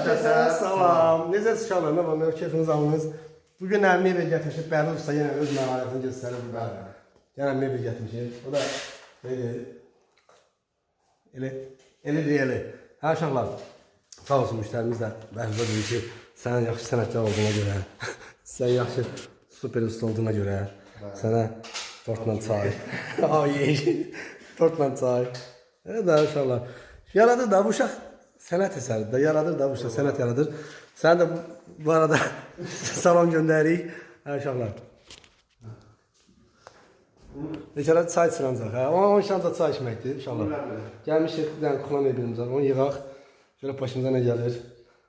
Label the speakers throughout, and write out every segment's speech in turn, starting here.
Speaker 1: Salam. Necəsiz uşaqlar? Nə var? Nə keyfiniz alınız? Bugün əmmiyə bir gətirmişik. Bəli usta yenə öz məharətini göstərir bu bəli. Yenə əmmiyə bir gətirmişik. O da elə. Hə uşaqlar. Sağ olsun müştərimiz də bəhrdə deyir ki, sən yaxşı sənətkar olduğuna görə, sən yaxşı super usta olduğuna görə sənə tortla çay. Ay, tortla çay. Evet də uşaqlar. Yaradır da bu uşaq sənət əsəridir də, yaradır da bu uşaq sənət yaradır. Sən də bu arada salam göndəririk. Hə uşaqlar. Neçələ çay içirəncək, hə? Onun şansa çay içməkdir inşallah. Gəlmişik, bir dənə kukla mebelimiz var, onu yığaq. Şöyle başımıza ne gelir?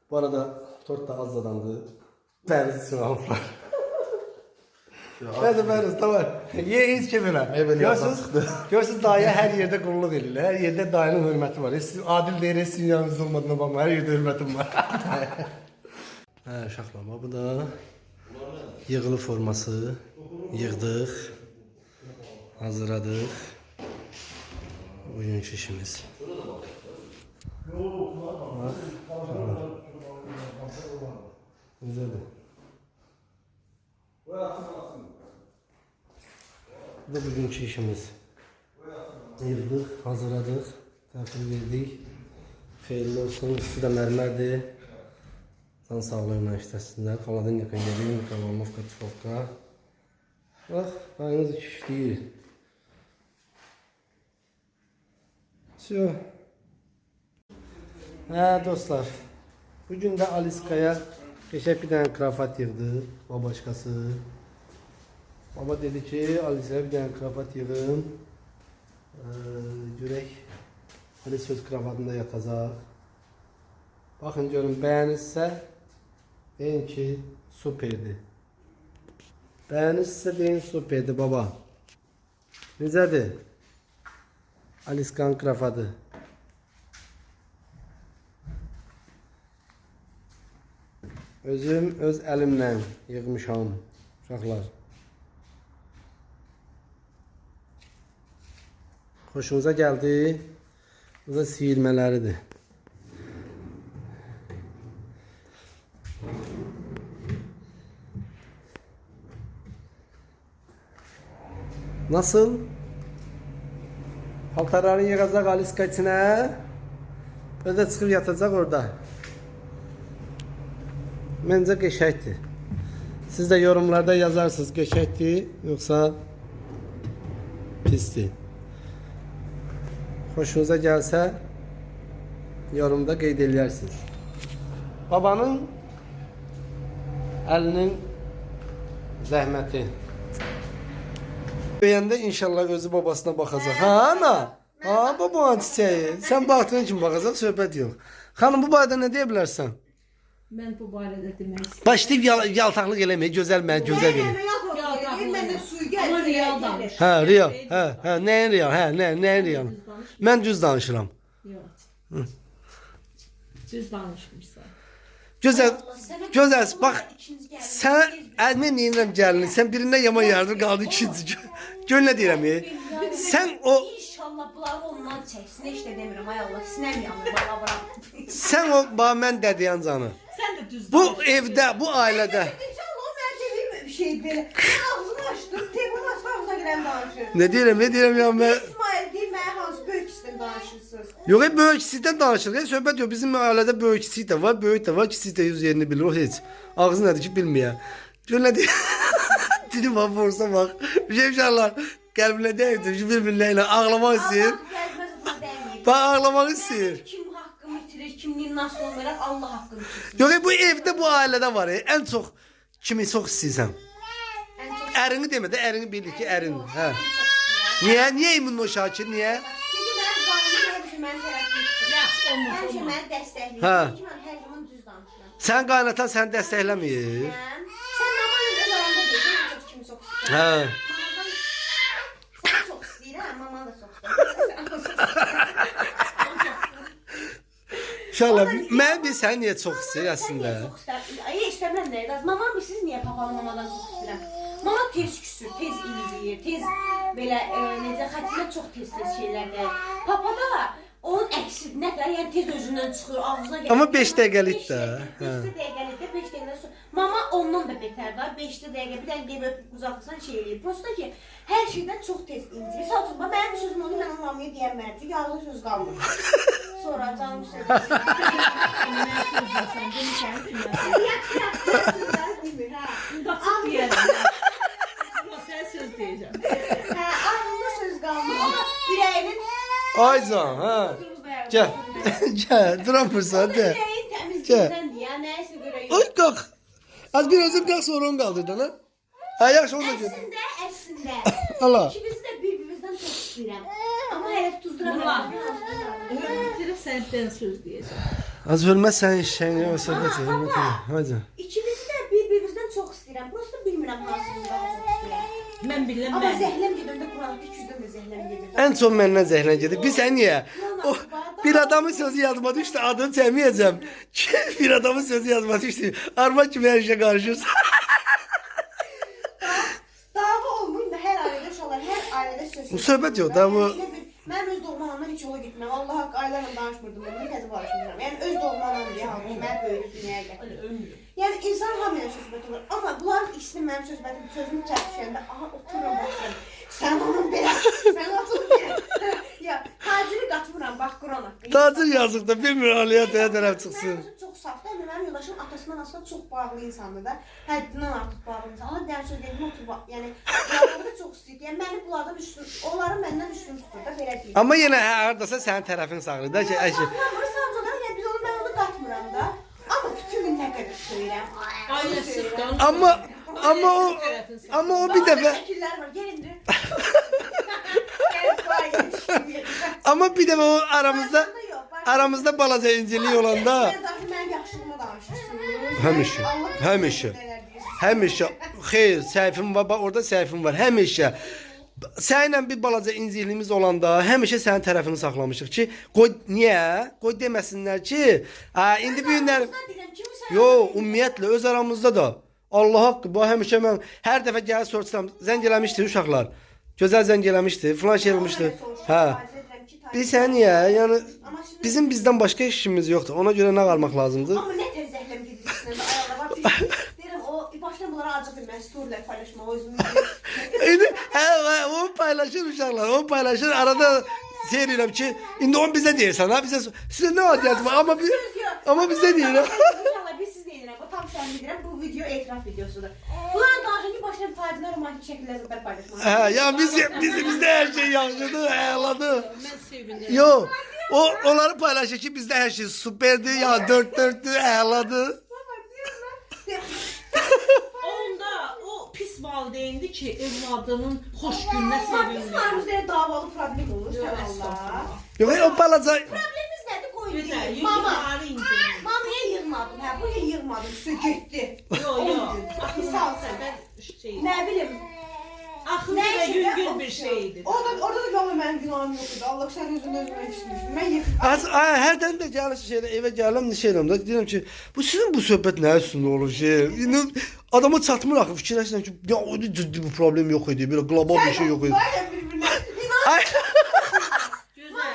Speaker 1: Bu arada tort da az adamdı. Bəriz üçün alıblar. Bəriz, tamam. Ye hiç ki belə. Görürsünüz dayı hər yerdə qulluq edirlər. Hər yerdə dayının hörməti var. Adil deyir, sizin yanınızda olmadığına baxma. Hər yerdə hörmətim var. Hə, uşaqlar, bu da yığılı forması. Yığdıq. Hazırladıq. Bugünkü işimiz. Güzeldi. Bu da bugünkü işimiz. Yığdıq, hazırladıq, təhvil verdik. Xeyirli olsun, üstü də mərmərdir. Can sağlığına işləsinlər. Xaladeniyaka gəlin, kavalovka, tifovka. Bax, qayınız işləyir. Все. Hə dostlar, bugün də Aliskaya geçək bir dənə krafat yığdı, babaşkası. Baba dedi ki, Aliskaya bir dənə krafat yığın. Görək, hələ söz krafatında yatacaq. Baxın görün, bəyənirsə, deyin ki, superdir. Bəyənirsə deyin superdir baba. Necədir? Aliskan krafatı. Özüm öz əlimlə yığmışam uşaqlar. Xoşunuza gəldi. Bu da siyirmələridir. Nasıl? Paltarları yığacaq Aliska içinə. Özə çıxıb yatacaq orada. Məncə qəşəkdir. Siz də yorumlarda yazarsınız qəşəkdir, yoxsa pisdir. Xoşunuza gəlsə yorumda qeyd edərsiniz. Babanın əlinin zəhməti. Böyüyəndə inşallah özü babasına baxacaq. Ha ana? Ha babanın çiçəyi. Sən baxdığın kimi baxacaq, söhbət yox. Xanım bu barədə nə deyə bilərsən?
Speaker 2: Mən bu barədə demək istəyirəm.
Speaker 1: Başlayıb yaltaqlıq eləməyə, gözəl mən gözəl verin.
Speaker 2: Mən su gəl. Amma real danış.
Speaker 1: Hə, real. Hə, nəyin real? Hə, nəyin real? Mən düz danışıram.
Speaker 2: Yox. Düz danışmırsan.
Speaker 1: Gözəl, bax, sən əlmə neyinəm gəlini, sən birindən yaman yardım qaldı ikinci. Gör nə deyirəm, sən o...
Speaker 3: İnşallah bunları ondan çəksin, heç də demirəm, ay Allah, sinəm yanır, bana bırak.
Speaker 1: Sən o, bax, mən dədiyan canı.
Speaker 2: Sən də düz danış.
Speaker 1: Bu evdə, bu ailədə...
Speaker 3: İnşallah o mən sevim bir şey belə. Mən ağzını açdım, telefonu açmaqla girəm danışır.
Speaker 1: Nə deyirəm ya, mən...
Speaker 3: İsmail deyir, mənə hansı böyük işdən danışırsınız?
Speaker 1: Yox, böyük ikisindən danışırıq, söhbət yox. Bizim ailədə böyük ikisi də var, böyük də var, ikisi də yüz yerini bilir, o heç. Ağzı nədir ki, bilməyə. Gör nə deyir? Dilim var, borsa bax. Bir şey uşaqlar, qəlbinə deyibdir, bir-birlə ilə ağlamaq istəyir. Bax, ağlamaq istəyir.
Speaker 3: Kim haqqımı itirir, kimliyin nasıl olmayaraq Allah haqqını itirir.
Speaker 1: Yox, bu evdə, bu ailədə var, ən çox kimi çox istəyirsən? Ərini demə də, ərini bilir ki, ərin. Hə. Niyə? Niyə İmmun Şakir, niyə?
Speaker 3: Çünki mən qaynım həmişə mənim tərəfimi tutur. Həmişə məni dəstəkləyir.
Speaker 1: Hə.
Speaker 3: Çünki mən hər zaman düz danışıram.
Speaker 1: Sən qaynatan səni dəstəkləmir.
Speaker 3: Sən mamanın öz aranda deyirsən, mən çox kimi çox istəyirəm.
Speaker 1: Hə.
Speaker 3: Sən çox istəyirəm, maman da çox istəyirəm.
Speaker 1: İnşallah, mən bir səni niyə çox istəyir əslində?
Speaker 3: Çox istəyirəm. Ay, istəmirəm də, qaz. Mamam siz niyə papalı mamadan çox istəyirəm? Mama tez küsür, tez ilgiləyir, tez belə, necə, xətimə çox tez şeylər deyir. Papa da Onun əksi nə qədər, yəni tez özündən çıxır, ağzına gəlir.
Speaker 1: Amma 5 dəqiqəlik də.
Speaker 3: 5 dəqiqəlik də, 5 dəqiqədən sonra. Mama ondan da betər də, 5 dəqiqə bir dənə gəlib uzaqsan şey eləyir. Prosta ki, hər şeydən çox tez incir. Məsəl üçün, mənim bir sözüm olur, mən onun mamaya deyəmərəm. Çünki ağzına söz qalmır. Sonra canım söyləyir.
Speaker 2: Sən demişəm ki, qaçıb deyərəm. Amma sən söz deyəcəm.
Speaker 3: Hə, ağzında söz qalmır. Amma ürəyinin
Speaker 1: Aycan, hə. Gəl. Gəl, duramırsan, de.
Speaker 3: ürəyin təmizliyindən deyə, nəyəsə görə yox.
Speaker 1: Oy, qalx. Az bir özüm qalx, sonra onu qaldırdın, ha? Hə, yaxşı, onu da gör.
Speaker 3: Əslində.
Speaker 1: Allah.
Speaker 3: İkimizi də bir-birimizdən çox istəyirəm. Amma hələ tuzduramadım.
Speaker 2: Hörmətlə səndən söz deyəcəm.
Speaker 1: Az hörmət sənin işləyin, ya, söhbət hörmət. Hadi.
Speaker 3: İkimizi də bir-birimizdən çox istəyirəm. Prosta bilmirəm hansımızdan çox istəyirəm.
Speaker 2: Mən bilirəm,
Speaker 3: Amma
Speaker 2: mən.
Speaker 3: zəhləm gedəndə Qur'an 200-dən də zəhləm gedir.
Speaker 1: Ən çox məndən zəhlən gedir. Bir sən niyə? O, bir adamın sözü yadıma düşdü, adını çəməyəcəm. Bir adamın sözü yadıma düşdü. Arma kimi hər işə qarışırsan.
Speaker 3: Dava olmayın da hər ailədə uşaqlar, hər ailədə söz.
Speaker 1: Bu söhbət yox da, bu-
Speaker 3: Mən öz doğma anamdan heç yola getmirəm. Allah haqq ailələrlə danışmırdım. Mən təzə barışmıram. Yəni öz doğma anam deyə halbuki mən böyük dünyaya gətirdim. Yəni insan hamıya söhbət olur. Amma bunların ikisinin mənim sözümü çəkişəndə aha otururam baxıram. Sən onun belə, sən otur belə. Ya, taciri qatmıram bax Qur'an haqqı.
Speaker 1: Tacir yazıq da bilmir aliyat nə tərəf çıxsın.
Speaker 3: Mənim üçün çox safdır. Mənim yoldaşım atasından asla çox bağlı insandır da. Həddindən artıq bağlı insan. Allah dərsə söyləyim otur bax. Yəni bunları da çox istəyir. Yəni məni bunlardan üstün, onları məndən üstün tutur da belə deyim.
Speaker 1: Amma yenə hardasa sənin tərəfin sağlayır da ki, əşi.
Speaker 3: Saxlamır, sadəcə yəni biz onu mən onu qatmıram da. Amma bütün gün təqəddüs söyləyirəm.
Speaker 2: Ailə sıxdan.
Speaker 1: Amma o bir dəfə
Speaker 3: Şəkillər var. Gəlin də.
Speaker 1: Amma bir dəfə o aramızda balaca incəlik olanda
Speaker 3: Mənim yaxşılığıma danışırsınız.
Speaker 1: Həmişə. Həmişə xeyr, səhvim var, bax orada səhvim var. Həmişə səninlə bir balaca incəkliyimiz olanda həmişə sənin tərəfini saxlamışıq ki, qoy niyə? Qoy deməsinlər ki, indi bu günlər ümumiyyətlə öz aramızda da Allah haqqı, bu həmişə mən hər dəfə gəlib soruşsam, zəng eləmişdi uşaqlar. Gözəl zəng eləmişdi, falan şey olmuşdu. Hə. Bilirsən niyə? Yəni bizim bizdən başqa işimiz yoxdur. Ona görə nə qalmaq lazımdır?
Speaker 3: Amma nə tez zəhləm gedirsən də ayaqla var. Deyirəm o başdan bunlara acıq bilmə, storylər paylaşma, o özümü.
Speaker 1: İndi o paylaşır uşaqlar. O paylaşır. Arada şey deyirəm ki, indi onu bizə deyirsən ha, sizə nə adiyyət var? Amma bizə deyirəm.
Speaker 3: İnşallah biz siz deyirəm. O tam sən deyirəm. Bu video etiraf videosudur. Bunların qarşıdakı başdan faciələr romantik şəkildə zətlər paylaşmaq.
Speaker 1: Hə, ya bizdə hər şey yaxşıdır, əladır.
Speaker 2: Mən sevinirəm.
Speaker 1: Yox. Onları paylaşır ki, bizdə hər şey superdir, ya 4-4'dür, əladır.
Speaker 2: Onda o pis valideyndi ki, evladının xoş gününə
Speaker 3: Biz
Speaker 2: sevinmir.
Speaker 3: aramızda davalı problem olur. Sən Allah.
Speaker 1: Yox, o balaca
Speaker 3: Problemimiz nədir? Qoy
Speaker 2: Gözəl,
Speaker 3: deyim.
Speaker 2: yuxarı
Speaker 3: Mama.
Speaker 2: incəlir.
Speaker 3: Mamaya yığmadım. Hə, bu il yığmadım. Su getdi.
Speaker 2: Yox.
Speaker 3: Misal sən.
Speaker 2: Şey.
Speaker 3: Nə bilim.
Speaker 2: Axırda da yüngül bir şeydir.
Speaker 3: Orada da valla mənim günahım yox idi. Allah sən özünü özünə işləmişdin. Mən yığdım.
Speaker 1: hərdən də gəlir şeylə evə gəlirəm, nə şey edirəm də deyirəm ki, sizin bu söhbət nə üstündə olur şey. İndi adama çatmır axı fikirləşirəm ki, ya o ciddi bir problem yox idi, belə qlobal bir şey yox idi.
Speaker 3: Bayram bir-birinə.
Speaker 1: Ay,
Speaker 2: Gözəl.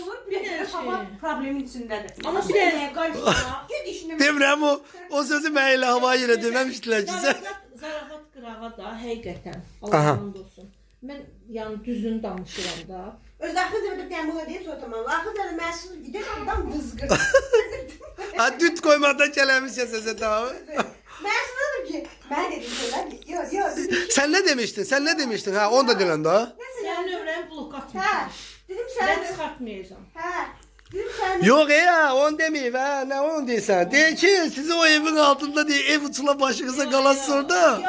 Speaker 3: Olur, bir də hava problemin içindədir.
Speaker 2: Amma bir də
Speaker 3: qarşısına ged işinə.
Speaker 1: demirəm o sözü mən elə havaya yerə deməmişdilər ki, sən.
Speaker 2: Zarafat qırağa da həqiqətən
Speaker 1: Aha.
Speaker 2: Allah'ın olsun. Mən yəni düzünü danışıram da.
Speaker 3: Öz axı cəbdə qəmbul edib sonra tamam. Axı cəbdə məsul gidir, adam qızqır.
Speaker 1: Ha düt qoymaqdan gələmişsə səsə tamam.
Speaker 3: Mən sanırım ki, mən dedim belə. Yox.
Speaker 1: Sən nə demişdin? Sən nə demişdin? Ha, onu da deyən də.
Speaker 2: Sən nömrəni blok
Speaker 3: Hə.
Speaker 2: atmışsan.
Speaker 3: Dedim
Speaker 2: Mən
Speaker 3: sən.
Speaker 2: çıxartmayacağam.
Speaker 3: Hə. Dedim sən.
Speaker 1: Yox ya, onu deməyib ha. Nə onu deyirsən? Deyir ki, sizi o evin altında deyir, ev uçula başınıza qalasınız orada.
Speaker 3: Yox.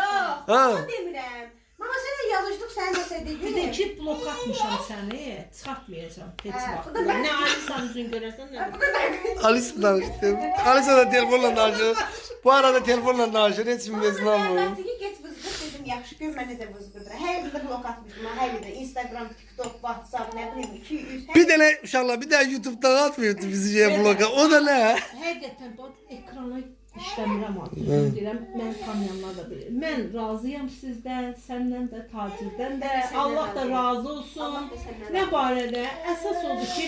Speaker 1: Ha.
Speaker 3: Onu demirəm. Mama sənə yazışdıq, sən də sən
Speaker 2: Bir də ki blok atmışam səni, çıxartmayacağam heç
Speaker 3: Hə,
Speaker 2: vaxt.
Speaker 3: bu da mən-
Speaker 2: Nə Alisan üzün görərsən, nə
Speaker 3: Bu da mən.
Speaker 1: Alisa danışdı. Alisa da telefonla danışır. Bu arada telefonla danışır. Heç kim bezin almıyor.
Speaker 3: Mən dedi get vızqır dedim, yaxşı gör mənə də vızqırdır. Hər yerdə blok atmışdım, hər yerdə Instagram, TikTok, WhatsApp, nə bilim 200.
Speaker 1: Bir dənə uşaqlar, bir dənə YouTube'dan atmıyordu bizi şey bloka. O da nə?
Speaker 2: Həqiqətən bu ekrana İşləmirəm artıq. Düzün deyirəm, mən tanıyanlar da bilir. Mən razıyam sizdən, səndən də, Tacirdən də.
Speaker 3: Mən də səndən
Speaker 2: Allah da
Speaker 3: razıyam.
Speaker 2: razı olsun.
Speaker 3: Allah da səndən
Speaker 2: Nə
Speaker 3: razı
Speaker 2: barədə? Əsas odur ki,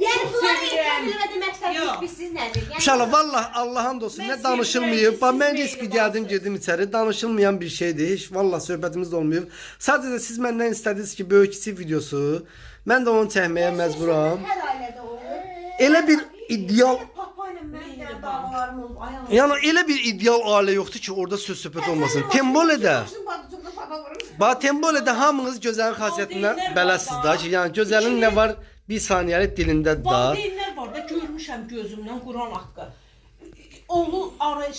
Speaker 3: Yəni
Speaker 2: çox
Speaker 3: bunları
Speaker 2: sevirəm.
Speaker 3: etiraf eləmədə məqsəd
Speaker 2: Yox.
Speaker 3: biz nədir? Yəni
Speaker 1: İnşallah vallah Allah'ın olsun
Speaker 2: Ben
Speaker 1: ne
Speaker 2: seviyorum,
Speaker 1: danışılmıyor. Bak
Speaker 2: siz
Speaker 1: ben
Speaker 2: beni
Speaker 1: riski geldim
Speaker 2: varsınız.
Speaker 1: girdim içeri. Danışılmayan bir şeydi. Hiç vallah söhbətimiz de olmuyor. Sadece siz benden istədiniz ki böyük kiçik videosu. Ben de onu çəkməyə məcburam.
Speaker 3: hər ailədə olur.
Speaker 1: Elə bir ideal
Speaker 3: Papa ilə mən də davalarım olub. Ay Allah.
Speaker 1: yani elə bir ideal ailə yoxdur ki orada söz söhbət olmasın. Tembole'də Ba Tembole'də hamınız gözəlin xasiyyətindən
Speaker 2: Valideynlər
Speaker 1: bələsiz
Speaker 2: var
Speaker 1: da
Speaker 2: da.
Speaker 1: ki, yəni gözəlin nə var bir saniyəlik dilində da.
Speaker 2: Valideynlər var da, görmüşəm gözümdən Quran haqqı. Oğlu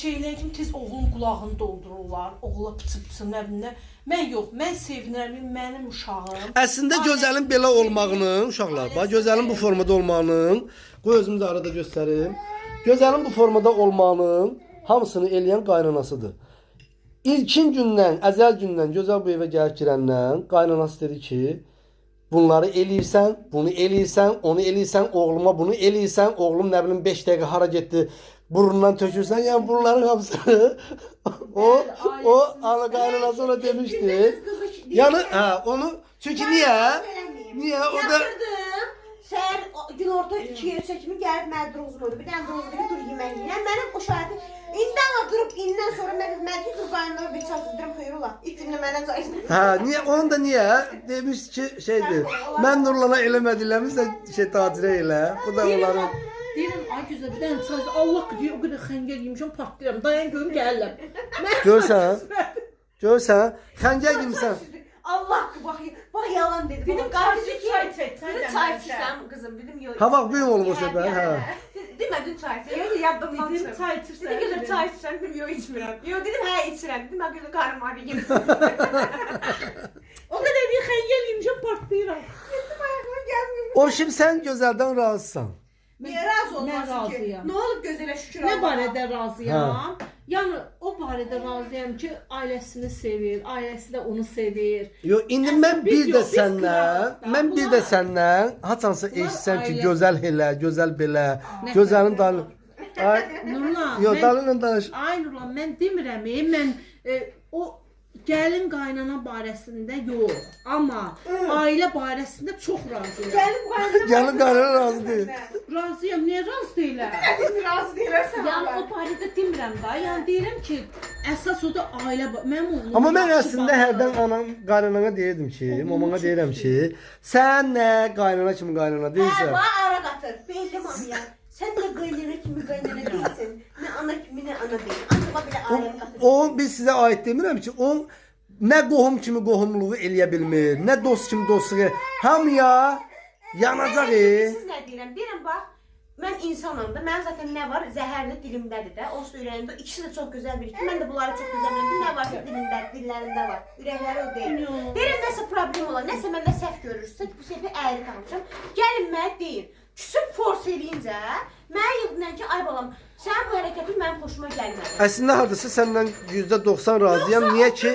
Speaker 2: şeylər kimi tez oğlun qulağını doldururlar. Oğula pıçı nə bilim nə. Mən yox, mən sevinirəm, mənim uşağım.
Speaker 1: Əslində gözəlin belə olmağının, uşaqlar, bax gözəlin bu formada olmağının, qoy özümü də arada göstərim. Gözəlin bu formada olmağının hamısını eləyən qaynanasıdır. İlkin gündən, əzəl gündən gözəl bu evə gəlib girəndən qaynanası dedi ki, bunları eləyirsən, bunu eləyirsən, onu eləyirsən, oğluma bunu eləyirsən, oğlum nə bilim 5 dəqiqə hara getdi, burnundan tökürsən, yəni bunların hamısını o ana qaynanası ona demişdi. Yəni onu çünki niyə? Niyə o da
Speaker 3: Yatırdım. Səhər gün orta 2-yə kimi gəlib mənə drozum oldu. Bir dənə drozum dedi, dur yemək yiyəm. Mənim o şahidi indi ama durub indən sonra mən dur qaynanlara bir çay süzdürəm, xeyr ola. İlk gündə məndən çay süzdürəm.
Speaker 1: niyə onu da niyə? Demiş ki şeydir. Mən Nurlana eləmədiklərimiz də şey Tacirə elə. Bu da onların
Speaker 2: Deyirəm, ay gözəl, bir dənə çay, Allah deyir, o qədər xəngəl yemişəm, partlayıram. Dayan görüm gəlirəm.
Speaker 1: Görsən? Görsən? Xəncər gimisən.
Speaker 3: Allah bax yalan dedi.
Speaker 2: Dedim,
Speaker 3: qarşı
Speaker 2: çay çək,
Speaker 3: çay içsəm qızım dedim yox.
Speaker 1: Ha bax büyük olmuş o ben ha.
Speaker 3: Demədin çay içsəm. Yox yadımdan
Speaker 2: Dedim,
Speaker 3: çıxıb.
Speaker 2: çay içirsən.
Speaker 3: Dedim gözəl çay içsəm dedim yox içmirəm. Yox dedim hə içirəm. Dedim mən gözəl qarnım ağrıyır.
Speaker 2: O qədər deyir, xəngəl yemişəm, partlayıram.
Speaker 3: Getdim ayağıma gəlmir.
Speaker 1: O şimdi sen gözəldən razısan.
Speaker 3: Niyə razı
Speaker 2: Mən
Speaker 3: olmasın ki?
Speaker 2: razıyam.
Speaker 3: Nə olub gözələ şükür
Speaker 2: Nə
Speaker 3: Allaha.
Speaker 2: barədə razıyam? Yəni o barədə razıyam ki, ailəsini sevir, ailəsi də onu sevir.
Speaker 1: Yo indi mən
Speaker 2: biz
Speaker 1: bir də
Speaker 2: yox, biz
Speaker 1: səndən,
Speaker 2: qulağız da,
Speaker 1: mən bir də
Speaker 2: qulaq.
Speaker 1: səndən haçansa eşitsəm ki,
Speaker 2: ailə-
Speaker 1: gözəl elə, gözəl belə,
Speaker 2: Nə
Speaker 1: gözəlin dalı. Ay,
Speaker 2: Nurlan,
Speaker 1: yo
Speaker 2: mən-
Speaker 1: dalıyla danış.
Speaker 2: Ay Nurlan, mən demirəm, mən o gəlin qaynana barəsində yox, amma ailə barəsində çox razıyam.
Speaker 3: Gəlin qaynana.
Speaker 1: Gəlin qaynana razı deyil.
Speaker 2: Razıyam, niyə razı deyiləm?
Speaker 3: Dedim razı deyirsən.
Speaker 2: Yəni o barədə demirəm da, yəni deyirəm ki, əsas o da ailə, mənim oğlum.
Speaker 1: Amma mən
Speaker 2: yaxşı
Speaker 1: əslində
Speaker 2: baxır.
Speaker 1: hərdən anam qaynanana deyirdim ki, mamama deyirəm ki, sən nə qaynana kimi qaynana
Speaker 3: Hə,
Speaker 1: deyirsən.
Speaker 3: bax ara qatır. Belli mamiya. Sən də qaynana kimi qaynana deyilsən. Nə ana kimi nə ana deyil. Anama belə ailəni qatır.
Speaker 1: O biz sizə aid demirəm ki, o nə qohum kimi qohumluğu eləyə bilmir, nə dost kimi dostluğu. Hamıya yanacaq.
Speaker 3: Siz nə deyirəm? Deyirəm bax, mən insanam da. Mənim zaten nə var? Zəhərli dilimdədir də. O ürəyimdə. İkisi də çox gözəl bir. Mən də bunları çox gözəl bilirəm. Nə varsa dilimdə, dillərində var. Ürəkləri o deyil. Deyirəm nəsə problem olar. Nəsə məndə səhv görürsə, bu səfər əyri qalmışam. Gəlin mənə deyir. Küsüb force eləyincə, mənə yığdın ki, ay balam, sənin bu hərəkətin mənim xoşuma gəlmədi.
Speaker 1: Əslində hardasa səndən %90 razıyam. Niyə ki,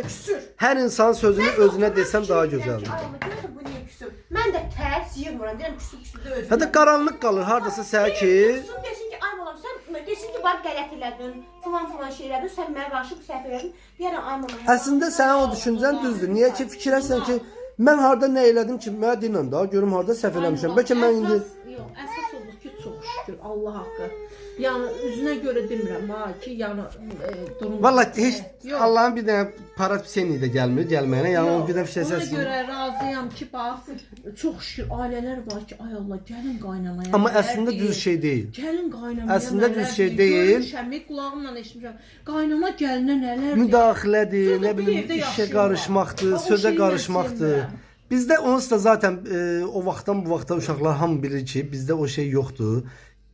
Speaker 1: hər insan sözünü özünə desəm daha gözəldir.
Speaker 3: Ay balam, görürsən bu niyə küsüb? Mən də tərs yığmıram. Deyirəm küsüb də özümə.
Speaker 1: Hətta qaranlıq qalır hardasa səhər ki,
Speaker 3: Sus desin ki, ay balam sən desin ki, bax qələt elədin, falan şey elədin, sən mənə qarşı bu səhv elədin. Deyərəm ay balam.
Speaker 1: əslində sənin o düşüncən düzdür. Niyə ki, fikirləşsən ki, mən harda nə elədim ki, mənə deyinən daha görüm harda səhv eləmişəm. Bəlkə mən indi
Speaker 2: Əsas odur ki, çox şükür Allah haqqı. Yəni üzünə görə demirəm ha ki, yəni durum.
Speaker 1: vallahi heç
Speaker 2: Yox.
Speaker 1: Allahın bir dənə para seni də gəlmir, gəlməyənə. Yəni o bir dənə
Speaker 2: Ona
Speaker 1: fikirləşsən.
Speaker 2: görə razıyam ki, bax, çox şükür ailələr var ki, ay Allah, gəlin qaynanaya.
Speaker 1: Amma
Speaker 2: nələr
Speaker 1: əslində
Speaker 2: deyir.
Speaker 1: düz şey deyil.
Speaker 2: Gəlin qaynanaya.
Speaker 1: Əslində düz
Speaker 2: nələr
Speaker 1: şey
Speaker 2: deyir.
Speaker 1: deyil.
Speaker 2: Görmüşəm, qulağımla eşitmişəm. Qaynana gəlinə nələr deyir.
Speaker 1: Müdaxilədir,
Speaker 2: Sonra
Speaker 1: nə
Speaker 2: bir
Speaker 1: bilim,
Speaker 2: evdə
Speaker 1: işə
Speaker 2: yaşayırlar.
Speaker 1: qarışmaqdır,
Speaker 2: Bax, o
Speaker 1: sözə
Speaker 2: şeyi
Speaker 1: qarışmaqdır.
Speaker 2: mən sevmirəm.
Speaker 1: Bizdə onsuz da zaten o vaxtdan bu vaxta uşaqlar hamı bilir ki, bizdə o şey yoxdur.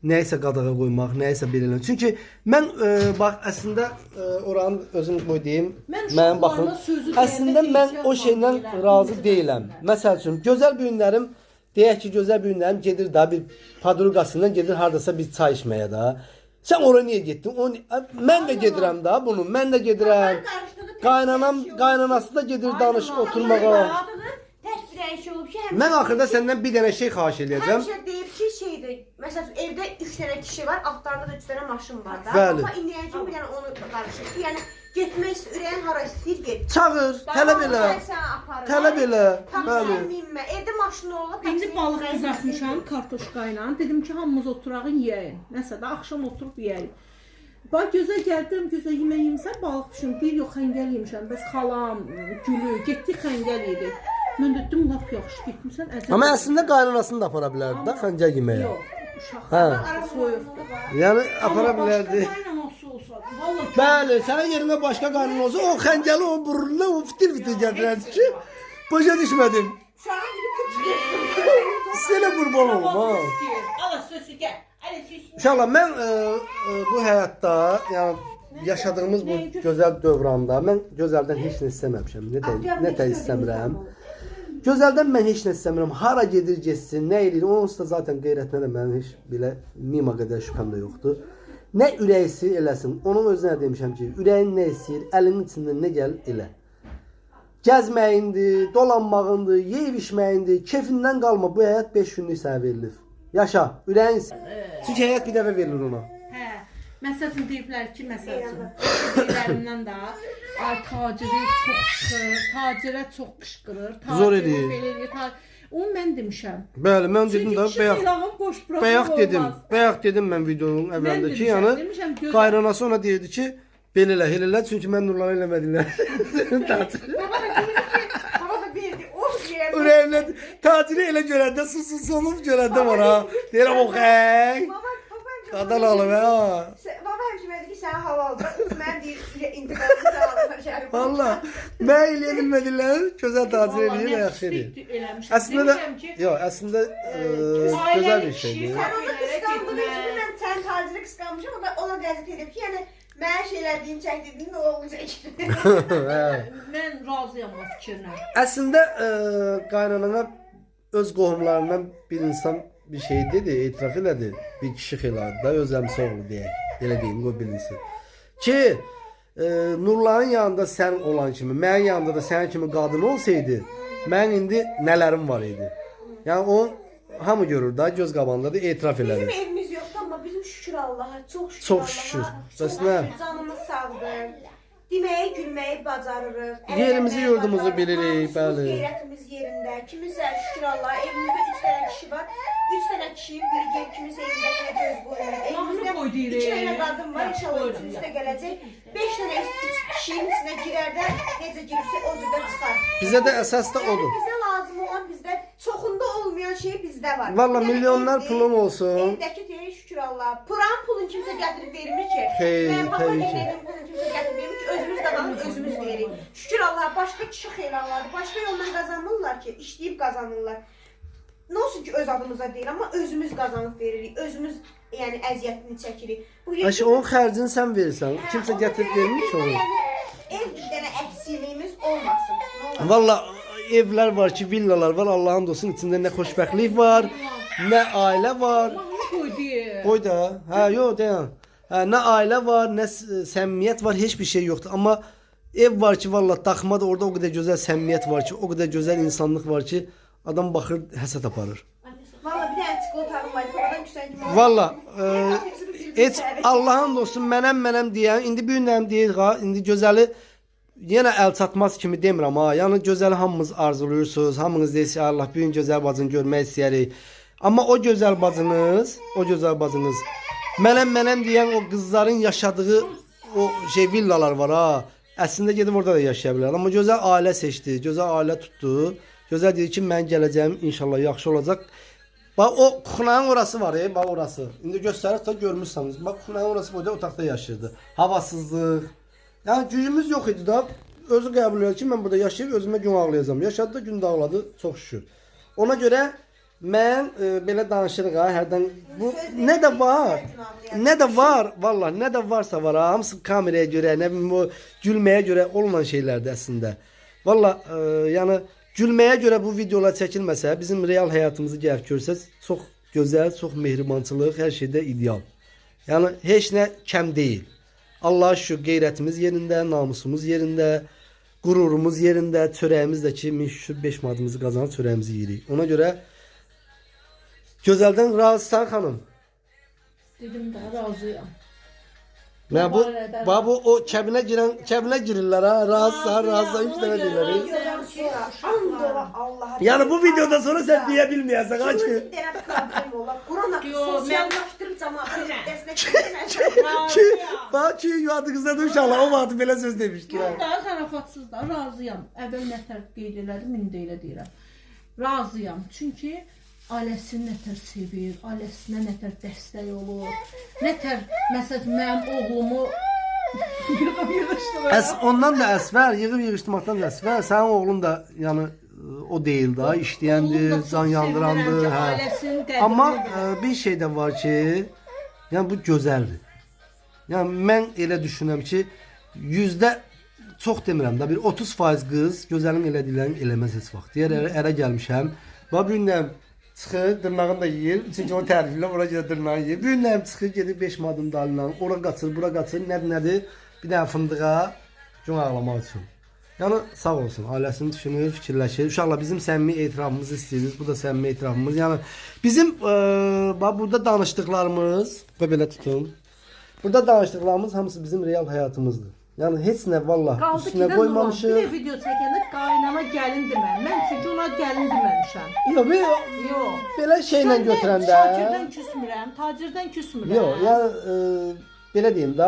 Speaker 1: Nəyisə qadağa qoymaq, nəyisə belə eləmək. Çünki mən bax əslində oranın özüm qoy deyim,
Speaker 2: Mən
Speaker 1: mənim baxın,
Speaker 2: uşaqlarıma sözü
Speaker 1: əslində
Speaker 2: deyəndə
Speaker 1: mən
Speaker 2: ehtiyat
Speaker 1: o şeylə
Speaker 2: edirəm.
Speaker 1: razı deyiləm. Məsəl üçün gözəl bu günlərim deyək ki, gözəl bu günlərim gedir da bir padruqasından gedir hardasa bir çay içməyə də. Sən ora niyə getdin? Mən də gedirəm da bunu. Mən də gedirəm. Qaynanası da gedir danış oturmağa.
Speaker 3: Tək bir şey olub ki,
Speaker 1: Mən axırda səndən bir dənə şey xahiş edəcəm.
Speaker 3: Həmişə deyib ki, şeydir, Məsələn, evdə 3 dənə kişi var, altlarında da 3 dənə maşın var da.
Speaker 1: Bəli.
Speaker 3: Amma indiyə kimi bir dənə onu qarışır. Yəni getmək ürəyin hara istəyir get.
Speaker 1: Çağır, tələb elə. Tələb elə.
Speaker 3: Bəli.
Speaker 1: Bəli.
Speaker 3: Evdə maşın olur.
Speaker 2: İndi balıq qızartmışam kartoşka ilə. Dedim ki, hamımız oturaq yeyək. Nəsə də axşam oturub yeyək. Bax gözə gəldim, gözə yemək yemişəm, balıq bişim. Bir yox xəngəl yemişəm. Bəs xalam, gülü, getdik xəngəl yedik. Mən dedim lap yaxşı getmisən.
Speaker 1: Amma əslində qaynanasını da apara bilərdi da xəncər yeməyə.
Speaker 2: Yox, uşaq.
Speaker 1: Hə.
Speaker 2: Soyuqdur.
Speaker 1: Yəni apara bilərdi.
Speaker 2: Qaynanası olsa, vallahi.
Speaker 1: Bəli, sənin yerinə başqa qanun olsa o xəncəli o burnuna o fitil gətirərdi ki, başa düşmədim.
Speaker 3: Uşağın biri bu
Speaker 1: Sənə qurban olum ha.
Speaker 2: Ala sözü gəl. Hələ söz.
Speaker 1: İnşallah mən bu həyatda, yəni yaşadığımız bu gözəl dövranda mən gözəldən heç nə istəməmişəm. Nə də istəmirəm. Gözəldən mən heç nə istəmirəm. Hara gedir, getsin, nə eləyir, onsuz da zaten qeyrətinə də mənim heç belə mima qədər şübhəm də yoxdur. Nə ürəyi istəyir eləsin. Onun özünə demişəm ki, ürəyin nə istəyir, əlinin içindən nə gəl elə. Gəzməyindir, dolanmağındır, yeyib içməyindir, kefindən qalma. Bu həyat 5 günlük sənə verilir. Yaşa, ürəyin istəyir. Çünki həyat bir dəfə verilir ona.
Speaker 2: Hə. Məsələn deyiblər ki, məsələn, dediklərimdən də ay taciri çox sıxır, tacirə çox qışqırır,
Speaker 1: Zor
Speaker 2: tacirə
Speaker 1: eləyir.
Speaker 2: belə eləyir. Onu mən demişəm.
Speaker 1: Bəli, mən dedim də bayaq dedim mən videonun əvvəlində ki, yəni qaynanası ona deyirdi ki, belə elə, elə çünki mən Nurlanı eləmədilər.
Speaker 3: Baba da bildi. Of yerim.
Speaker 1: Ürəyimdə taciri elə görəndə susuz olub görəndə var ha. Deyirəm o xəy. Qadan alım ha.
Speaker 3: Baba həmişə dedi ki, sən halalda. Mən deyir intiqamını sağlamaq şəhərim.
Speaker 1: Valla, mən eləyə bilmədilər, gözəl tacir eləyir, yaxşı eləyir. Əslində də, yox, əslində gözəl bir şeydir.
Speaker 3: Sən onu qısqandığın kimi mən sən taciri qısqanmışam, o da ona qəzet edib ki, yəni mən şeylərdiyini çəkdirdin, o olacaq.
Speaker 2: Mən razıyam o fikirlə.
Speaker 1: Əslində qaynanana öz qohumlarından bir insan bir şey dedi, etiraf elədi. Bir kişi xiladı da öz əmsi oğlu deyək. Elə deyim, o bilinsin. Ki Nurların yanında sən olan kimi, mənim yanında da sənin kimi qadın olsaydı, mən indi nələrim var idi. Yəni o hamı görür da, göz qabağında da etiraf elədi.
Speaker 3: Bizim evimiz yoxdur, amma bizim şükür Allaha, çox şükür
Speaker 1: Çox
Speaker 3: Allaha.
Speaker 1: şükür.
Speaker 3: Çox
Speaker 1: Bəs nə?
Speaker 3: şükür, canımız sağdır. Deməyi, gülməyi bacarırıq.
Speaker 1: Yerimizi,
Speaker 3: Əlləməyi
Speaker 1: yurdumuzu
Speaker 3: bacarırıq.
Speaker 1: bilirik,
Speaker 3: Namusumuz,
Speaker 1: bəli.
Speaker 3: qeyrətimiz yerində. Kimisə şükür Allaha, evimizdə 3 dənə kişi var. 3 dənə kişinin biri gəlib, kimisə evindəkinə göz qoyur. Evimizdə
Speaker 2: qoy deyirik.
Speaker 3: 2 dənə qadın var, inşallah
Speaker 2: Qoy
Speaker 3: üçüncüsü də gələcək. 5 dənə kişinin içinə girərdə, necə giribsə o cürdə çıxar.
Speaker 1: Bizə də əsas da odur.
Speaker 3: Bizə lazım olan bizdə, çoxunda olmayan şey bizdə var.
Speaker 1: Valla
Speaker 3: Yəni
Speaker 1: milyonlar
Speaker 3: evdir,
Speaker 1: pulun olsun.
Speaker 3: Evdəki deyir şükür Allah. Puran pulun kimsə gətirib vermir ki.
Speaker 1: Xeyr,
Speaker 3: Mən baba
Speaker 1: təbii ki.
Speaker 3: evin pulunu kimsə gətirib vermir ki, özümüz qazanıb özümüz veririk. Şükür Allah, başqa kişi xeylallardır. Başqa yolla qazanırlar ki, işləyib qazanırlar. Nə olsun ki öz adımıza deyil, amma özümüz qazanıb veririk. Özümüz yəni əziyyətini çəkirik. Bu
Speaker 1: Ayşə, onun xərcini sən verirsən. Kimsə gətirib vermir ki onu.
Speaker 3: Yəni ev bir dənə əksiliyimiz olmasın. Nə olar?
Speaker 1: Valla evlər var ki, villalar var. Allah'ın olsun içində nə xoşbəxtlik var, nə ailə var.
Speaker 2: Mahnı qoy deyə.
Speaker 1: Qoy da. Hə, yox, dayan. Hə, nə ailə var, nə səmimiyyət var, heç bir şey yoxdur. Amma ev var ki, valla daxma da orada o qədər gözəl səmimiyyət var ki, o qədər gözəl insanlıq var ki, adam baxır, həsəd aparır.
Speaker 3: Valla bir dənə çikolatanım var. Babadan küsən kimi.
Speaker 1: Valla heç Allah'ın olsun mənəm deyən, indi bir günlərim deyir ha, indi gözəli yenə əl çatmaz kimi demirəm ha. Yəni gözəli hamımız arzuluyursunuz, hamınız deyirsiniz Allah bir gün gözəl bacını görmək istəyirik. Amma o gözəl bacınız, mənəm deyən o qızların yaşadığı o şey villalar var ha. Əslində gedib orada da yaşaya bilər. Amma gözəl ailə seçdi, gözəl ailə tutdu. Gözəl dedi ki, mənim gələcəyim inşallah yaxşı olacaq. Bax o kuxunanın orası var, bax orası. İndi göstərir də görmürsünüz. Bax kuxunanın orası boyda otaqda yaşayırdı. Havasızlıq. Yəni gücümüz yox idi da. Özü qəbul edir ki, mən burada yaşayıb özümə gün ağlayacağam. Yaşadı da gün dağladı, çox şükür. Ona görə mən belə danışırıq ha, hərdən bu nə də var. Nə də var, vallahi nə də varsa var ha. Hamısı kameraya görə, nə bilim o gülməyə görə olunan şeylərdir əslində. Vallahi yəni gülməyə görə bu videolar çəkilməsə, bizim real həyatımızı gəlib görsəz, çox gözəl, çox mehribançılıq, hər şeydə ideal. Yəni heç nə kəm deyil. Allah'a şükür qeyrətimiz yerində, namusumuz yerində, qürurumuz yerində, çörəyimiz də ki, min şükür 5 manatımızı qazanıb çörəyimizi yeyirik. Ona görə gözəldən razısan xanım.
Speaker 2: Dedim də razıyam.
Speaker 1: Ne bu o kəbinə girirlər ha. Razısan 3 dənə deyirlər.
Speaker 3: Videodan sonra andola Allah'a.
Speaker 1: Yani bu videodan sonra sen diyebilmeyəsən aç ki.
Speaker 3: Bir dənə problem olar. Quran haqqı sosiallaşdırıb cəmaatı
Speaker 1: Bak ki yuvadığınızda da uşaqlar o vaxt belə söz demişdilər.
Speaker 2: Yox da zarafatsız da razıyam. Əvvəl nətər qeyd elədim, indi elə deyirəm. Razıyam. Çünki ailəsini nətər sevir, ailəsinə nətər dəstək olur. Nətər məsələn mənim oğlumu yığışdırır.
Speaker 1: Ondan da əsvər, yığışdırmaqdan da əsvər. Sənin oğlun da yəni o deyil da, işləyəndir, can yandırandır. Hə. Amma bir şey də var ki, yəni bu gözəldir. Yəni mən elə düşünürəm ki, çox demirəm da bir 30% qız gözəlin elədiklərini eləməz heç vaxt. Deyər ərə gəlmişəm. Və bir gündən çıxır, dırnağını da yeyir. Çünki onu təriflə, ora gedir dırnağı yeyir. Bir gündən çıxır, gedir 5 manatın dalından. Ora qaçır, bura qaçır. Nədir? Bir dənə fındığa gün ağlamaq üçün. Yəni sağ olsun, ailəsini düşünür, fikirləşir. Uşaqlar bizim səmimi etirafımızı istəyirik. Bu da səmimi etirafımız. Yəni bizim burada danışdıqlarımız, belə tutun. Burada danışdıqlarımız hamısı bizim real həyatımızdır. Yəni heç nə vallah üstünə qoymamışıq.
Speaker 2: Bir video çəkəndə qaynana gəlin deməm. Mən çünki ona gəlin deməmişəm.
Speaker 1: Yox, belə şeylə götürəndə.
Speaker 2: Tacirdən küsmürəm, tacirdən küsmürəm.
Speaker 1: Yox, yəni belə deyim də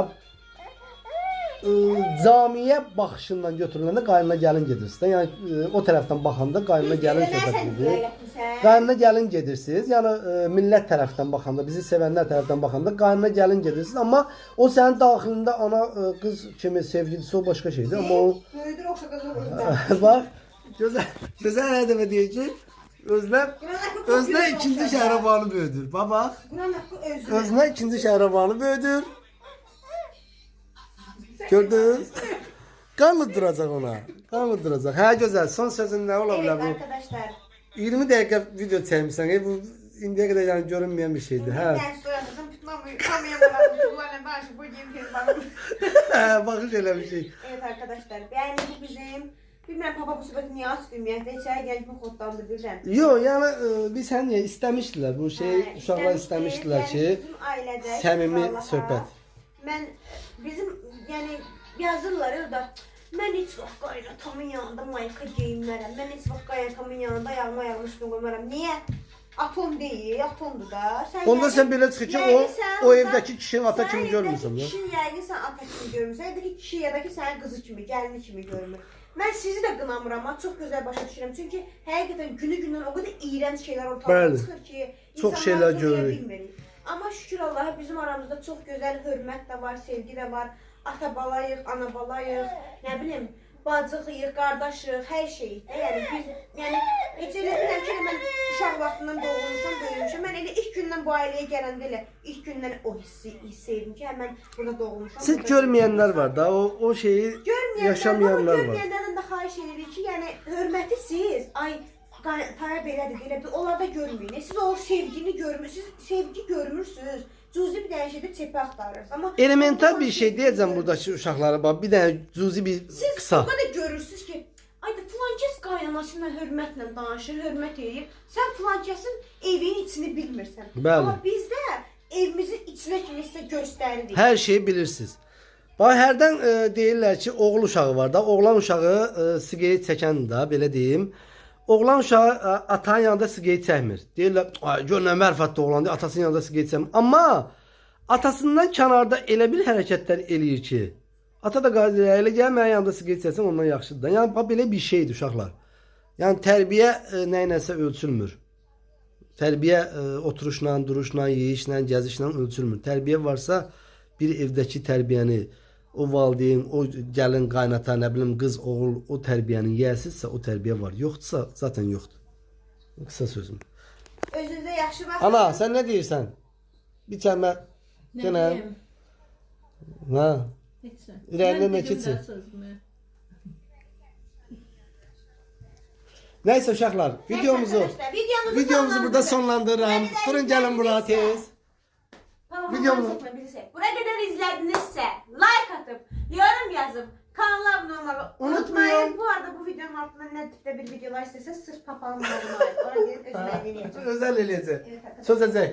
Speaker 1: camiyə baxışından götürüləndə qaynana gəlin gedirsən. Yəni o tərəfdən baxanda qaynana gəlin söhbətidir. Qaynana gəlin gedirsiniz. Yəni millət tərəfdən baxanda, bizi sevənlər tərəfdən baxanda qaynana gəlin gedirsiniz. Amma o sənin daxilində ana qız kimi sevgilisi o başqa şeydir. Amma o
Speaker 3: böyüdür oxşa
Speaker 1: bax, gözəl ədəbə deyir ki, özünə ikinci şəhrabanı böyüdür. Bax. Özünə ikinci şəhrabanı böyüdür. Gördünüz? Qanlı duracaq ona. Qanlı duracaq. Hə gözəl. Son sözün nə ola bilər bu?
Speaker 3: Arkadaşlar.
Speaker 1: 20 dəqiqə video çəkmisən. Bu indiyə qədər yəni görünməyən bir şeydir. Hə.
Speaker 3: Ben soyadım tutmamayım.
Speaker 1: Baxış elə bir şey.
Speaker 3: Evet arkadaşlar. Yani bu bizim bilmem papa bu söhbəti niyə açdım ümumiyyətlə içəri gəlib xodlandı bilirəm.
Speaker 1: Yox, yəni biz niyə istəmişdilər bu şey, uşaqlar istəmişdilər ki, səmimi söhbət.
Speaker 3: Mən bizim yəni yazırlar ya da mən heç vaxt qaynatamın yanında mayka geyinmərəm. Mən heç vaxt qaynatamın yanında ayağımı ayağımın üstünə qoymaram. Niyə? Atom deyil, atomdur da.
Speaker 1: Onda sən belə çıxır ki, o evdəki kişinin ata kimi görmürsən.
Speaker 3: Kişinin yəqin sən ata kimi görmürsən. Evdəki kişi ya da ki sənin qızı kimi, gəlini kimi görmür. Mən sizi də qınamıram, amma çox gözəl başa düşürəm. Çünki həqiqətən günü-gündən o qədər iyrənc şeylər ortaya çıxır ki,
Speaker 1: çox şeylər görürük.
Speaker 3: Amma şükür Allaha bizim aramızda çox gözəl hörmət də var, sevgi də var. Ata balayıq, ana balayıq, nə bilim, bacıyıq, qardaşıq, hər şeyik də. Yəni biz, yəni heç elə biləm ki, mən uşaq vaxtından doğulmuşam, böyümüşəm. Mən elə ilk gündən bu ailəyə gələndə elə ilk gündən o hissi sevdim ki, mən burada doğulmuşam.
Speaker 1: Siz görməyənlər var da, o şeyi yaşamayanlar var.
Speaker 3: Görməyənlərdən də xahiş edirik ki, yəni hörməti siz, Taya belədir, elə bir onlarda görməyin. Siz o sevgini görmürsünüz, sevgi görmürsünüz. Cüzi bir dənə şeydə çepə axtarırsınız. Amma
Speaker 1: elementar bir şey deyəcəm buradakı uşaqlara bax. Bir dənə cüzi bir qısa.
Speaker 3: Siz o qədər görürsünüz ki, ayda filankəs qaynanasıyla hörmətlə danışır, hörmət edir. Sən filankəsin evinin içini bilmirsən.
Speaker 1: Bəli.
Speaker 3: Amma bizdə evimizin içinə kimi sizə göstəririk.
Speaker 1: Hər şeyi bilirsiniz. Bax hərdən deyirlər ki, oğul uşağı var da, oğlan uşağı siqaret çəkən də, belə deyim. Oğlan uşağı atanın yanında siqaret çəkmir. Deyirlər, gör nə mərfətli oğlandır, atasının yanında siqaret çəkmir. Amma atasından kənarda elə bir hərəkətlər eləyir ki, ata da qadir elə gəl mənim yanında siqaret çəksən ondan yaxşıdır. Yəni bax belə bir şeydir uşaqlar. Yəni tərbiyə nə iləsə ölçülmür. Tərbiyə oturuşla, duruşla, yeyişlə, gəzişlə ölçülmür. Tərbiyə varsa bir evdəki tərbiyəni o valideyn, o gəlin, qaynata, nə bilim qız, oğul o tərbiyəni yeyəsizsə o tərbiyə var. Yoxdursa zaten yoxdur. Qısa sözüm.
Speaker 3: Özünüzə yaxşı baxın.
Speaker 1: Ana, sən nə deyirsən? Bir kəlmə denən. Hə.
Speaker 2: Heç nə.
Speaker 1: İrəlidə nə keçir? Nəysə uşaqlar, videomuzu burada sonlandırıram. Durun gəlin bura tez. Videomuzu
Speaker 3: Buraya kadar izledinizse like atıp, yorum yazıp, kanala abone olmayı unutmayın. Bu arada bu videonun altında ne tipte bir videolar istese sırf papağanın abone olmayı. Oraya gelip özel eləyəcək.
Speaker 1: Özel eləyəcək. Söz edəcək.